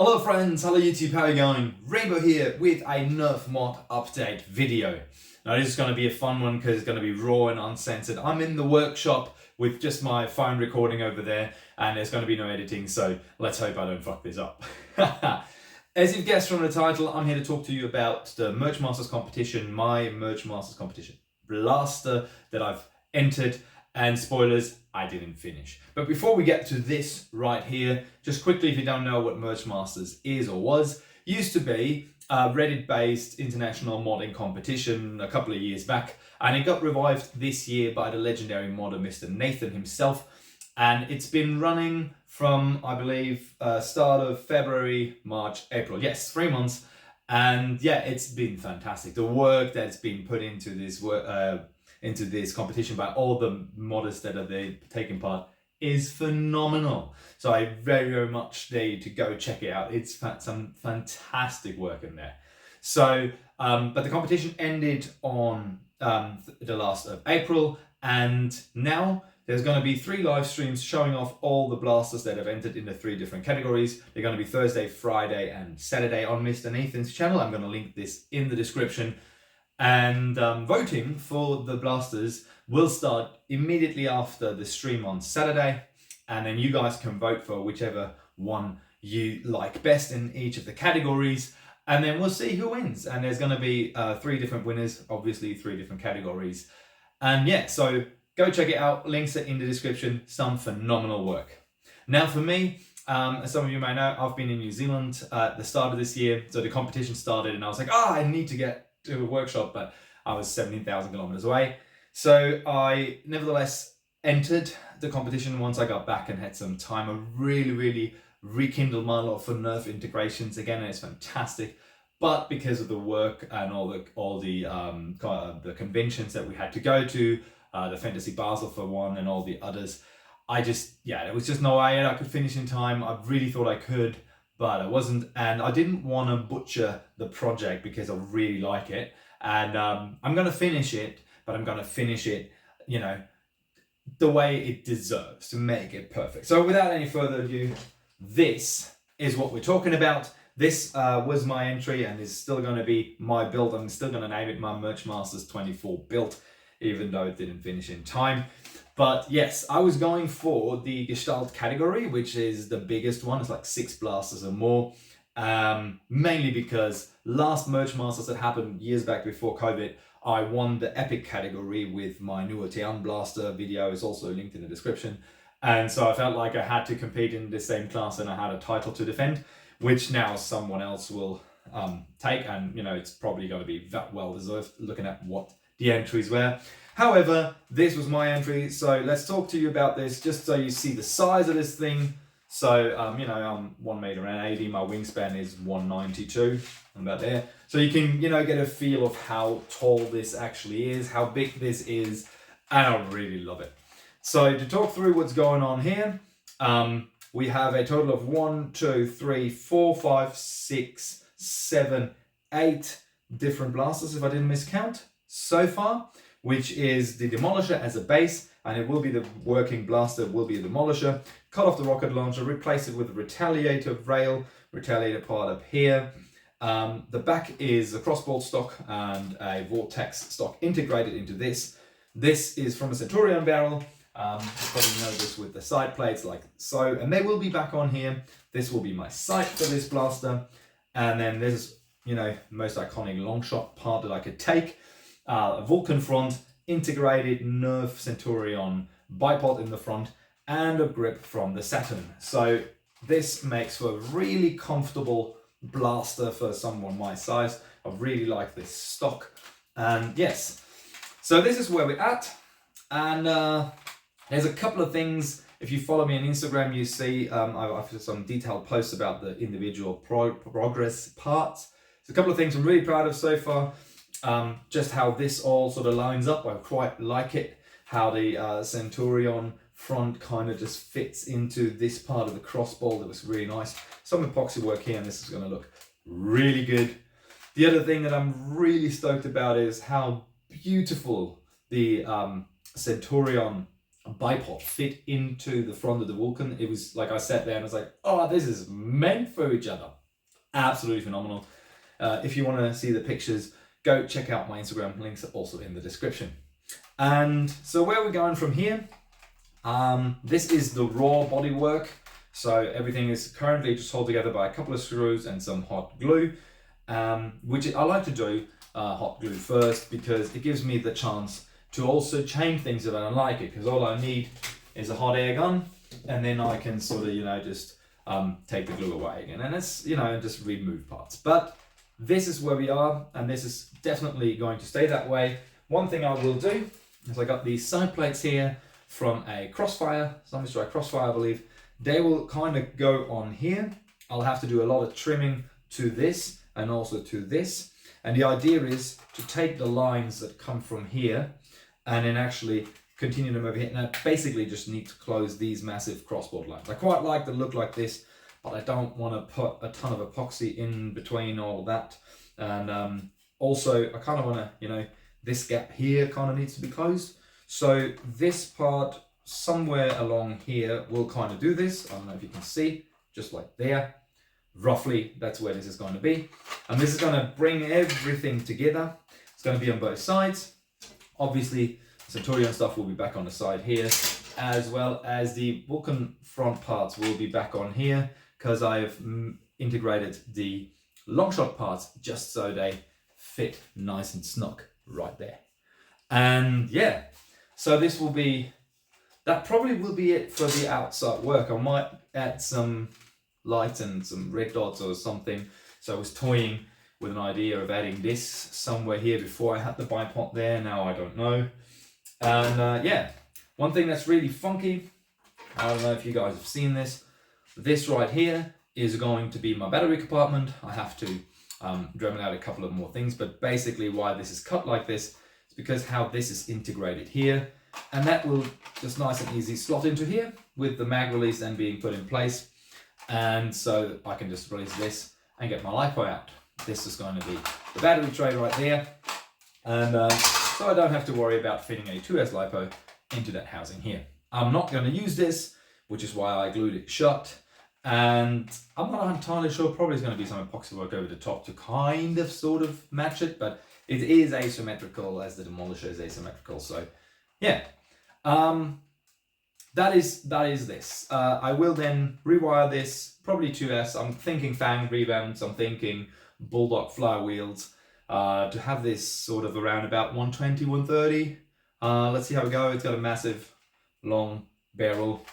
Hello friends, hello YouTube, how are you going? Rainbow here with a nerf mod update video. Now this is going to be a fun one because it's going to be raw and uncensored. I'm in the workshop with just my phone recording over there and there's going to be no editing, so let's hope I don't fuck this up. As you've guessed from the title, I'm here to talk to you about the Mergemasters competition, my Mergemasters competition blaster that I've entered. And spoilers, I didn't finish. But before we get to this right here, just quickly, if you don't know what Mergemasters is or was, used to be a Reddit-based international modding competition a couple of years back, and it got revived this year by the legendary modder Mr. Nathan himself. And it's been running from, I believe, start of February, March, April. Yes, 3 months. And yeah, it's been fantastic. The work that's been put into this work, into this competition by all the modders that are there taking part is phenomenal. So I very much dare you to go check it out. It's some fantastic work in there. So, but the competition ended on the last of April, and now there's going to be 3 live streams showing off all the blasters that have entered in the 3 different categories. They're going to be Thursday, Friday, and Saturday on Mr. Nathan's channel. I'm going to link this in the description. And voting for the blasters will start immediately after the stream on Saturday, and then you guys can vote for whichever one you like best in each of the categories, and then we'll see who wins. And there's going to be 3 different winners, obviously 3 different categories. And yeah, so go check it out, links are in the description. Some phenomenal work. Now for me, as some of you may know, I've been in New Zealand at the start of this year, so the competition started and I was like, I need to get to a workshop, but I was 17,000 kilometers away. So I nevertheless entered the competition once I got back and had some time. I really rekindled my love for nerf integrations again, and it's fantastic. But because of the work and all the conventions that we had to go to, the Fantasy Basel for one and all the others, there was just no way I could finish in time. I really thought I could, but I wasn't, and I didn't want to butcher the project because I really like it. And I'm going to finish it, but I'm going to finish it, the way it deserves, to make it perfect. So without any further ado, this is what we're talking about. This was my entry and is still going to be my build. I'm still going to name it my Mergemasters2024 build, even though it didn't finish in time. But yes, I was going for the Gestalt category, which is the biggest one. It's like 6 blasters or more. Mainly because last Mergemasters that happened years back before COVID, I won the Epic category with my newer Tian Blaster video. Is also linked in the description. And so I felt like I had to compete in the same class and I had a title to defend, which now someone else will take. And, it's probably going to be that well deserved looking at what the entries were. However, this was my entry, so let's talk to you about this just so you see the size of this thing. So, I'm 1 meter and 80, my wingspan is 192, I'm about there. So you can, get a feel of how tall this actually is, how big this is, and I really love it. So to talk through what's going on here, we have a total of 1, 2, 3, 4, 5, 6, 7, 8 different blasters, if I didn't miscount, so far, which is the Demolisher as a base, and it will be the working blaster, will be a Demolisher. Cut off the rocket launcher, replace it with a Retaliator rail, Retaliator part up here. The back is a crossbolt stock and a Vortex stock integrated into this. This is from a Centurion barrel. You probably know this with the side plates like so, and they will be back on here. This will be my sight for this blaster. And then there's, most iconic long shot part that I could take. A Vulcan front, integrated nerf Centurion bipod in the front, and a grip from the Saturn. So this makes for a really comfortable blaster for someone my size. I really like this stock. And yes, so this is where we're at. And there's a couple of things. If you follow me on Instagram, you see I've done some detailed posts about the individual progress parts. There's a couple of things I'm really proud of so far. Just how this all sort of lines up, I quite like it. How the Centurion front kind of just fits into this part of the crossbow. That was really nice. Some epoxy work here, and this is going to look really good. The other thing that I'm really stoked about is how beautiful the Centurion bipod fit into the front of the Vulcan. It was like I sat there and I was like, oh, this is meant for each other. Absolutely phenomenal. If you want to see the pictures, go check out my Instagram. Links are also in the description. And so where we're going from here, this is the raw bodywork. So everything is currently just held together by a couple of screws and some hot glue, which I like to do hot glue first because it gives me the chance to also change things if I don't like it, because all I need is a hot air gun and then I can sort of, just take the glue away again, and it's, just remove parts. But this is where we are, and this is definitely going to stay that way. One thing I will do is I got these side plates here from a Crossfire, Zombie Strike Crossfire, I believe. They will kind of go on here. I'll have to do a lot of trimming to this and also to this. And the idea is to take the lines that come from here and then actually continue them over here. And I basically just need to close these massive crossboard lines. I quite like the look like this, but I don't want to put a ton of epoxy in between all of that. And also I kind of want to, this gap here kind of needs to be closed. So this part somewhere along here will kind of do this. I don't know if you can see, just like there. Roughly, that's where this is going to be. And this is going to bring everything together. It's going to be on both sides. Obviously, Centurion stuff will be back on the side here, as well as the Vulcan front parts will be back on here, because I've integrated the long shot parts just so they fit nice and snug right there. And yeah, so this will be, that probably will be it for the outside work. I might add some lights and some red dots or something. So I was toying with an idea of adding this somewhere here before I had the bipod there. Now I don't know. And yeah, one thing that's really funky, I don't know if you guys have seen this. This right here is going to be my battery compartment. I have to Dremel out a couple of more things, but basically why this is cut like this is because how this is integrated here. And that will just nice and easy slot into here with the mag release then being put in place. And so I can just release this and get my LiPo out. This is going to be the battery tray right there. And so I don't have to worry about fitting a 2S LiPo into that housing here. I'm not going to use this, which is why I glued it shut. And I'm not entirely sure, probably is going to be some epoxy work over the top to kind of sort of match it, but it is asymmetrical as the Demolisher is asymmetrical. So yeah, that is this. I will then rewire this, probably 2S. I'm thinking Fang revamps, I'm thinking Bulldog flywheels, to have this sort of around about 120, 130. Let's see how we go. It's got a massive long barrel.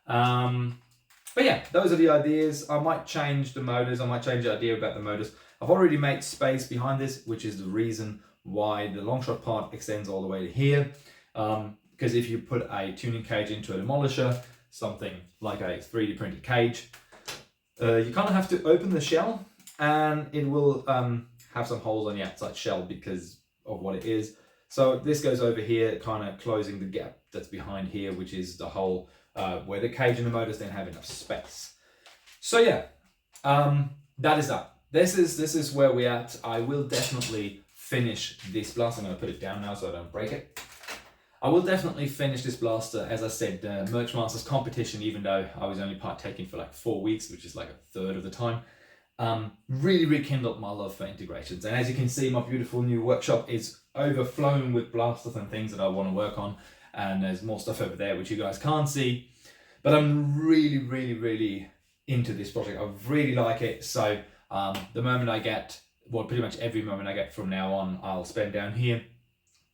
But yeah, those are the ideas. I might change the motors. I might change the idea about the motors. I've already made space behind this, which is the reason why the long shot part extends all the way to here. Because if you put a tuning cage into a Demolisher, something like a 3D printed cage, you kind of have to open the shell, and it will have some holes on the outside shell because of what it is. So this goes over here, kind of closing the gap that's behind here, which is the hole where the cage and the motors then have enough space. So yeah, that is that. This is where we're at. I will definitely finish this blaster. I'm going to put it down now so I don't break it. I will definitely finish this blaster. As I said, Mergemasters competition, even though I was only partaking for like 4 weeks, which is like a third of the time, really rekindled my love for integrations. And as you can see, my beautiful new workshop is overflowing with blasters and things that I want to work on. And there's more stuff over there which you guys can't see. But I'm really into this project. I really like it. So the moment I get, well, pretty much every moment I get from now on, I'll spend down here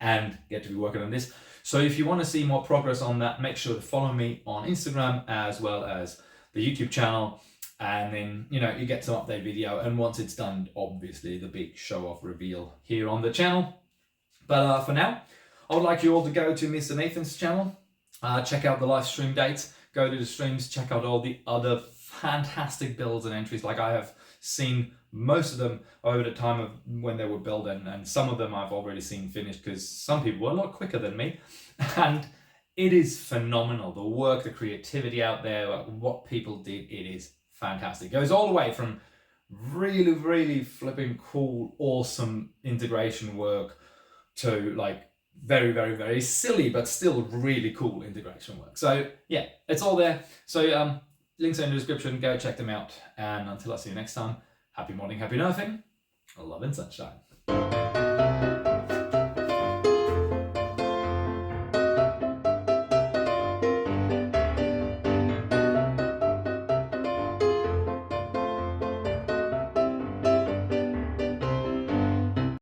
and get to be working on this. So if you want to see more progress on that, make sure to follow me on Instagram as well as the YouTube channel. And then, you get some update video. And once it's done, obviously the big show off reveal here on the channel. But for now, I would like you all to go to Mr. Nathan's channel, check out the live stream dates, go to the streams, check out all the other fantastic builds and entries. Like I have seen most of them over the time of when they were built, and some of them I've already seen finished because some people were a lot quicker than me. And it is phenomenal. The work, the creativity out there, what people did, it is fantastic. It goes all the way from really flipping cool, awesome integration work to like very, very, very silly, but still really cool integration work. So yeah, it's all there. So links are in the description, go check them out. And until I see you next time, happy modding, happy nerfing, love and sunshine.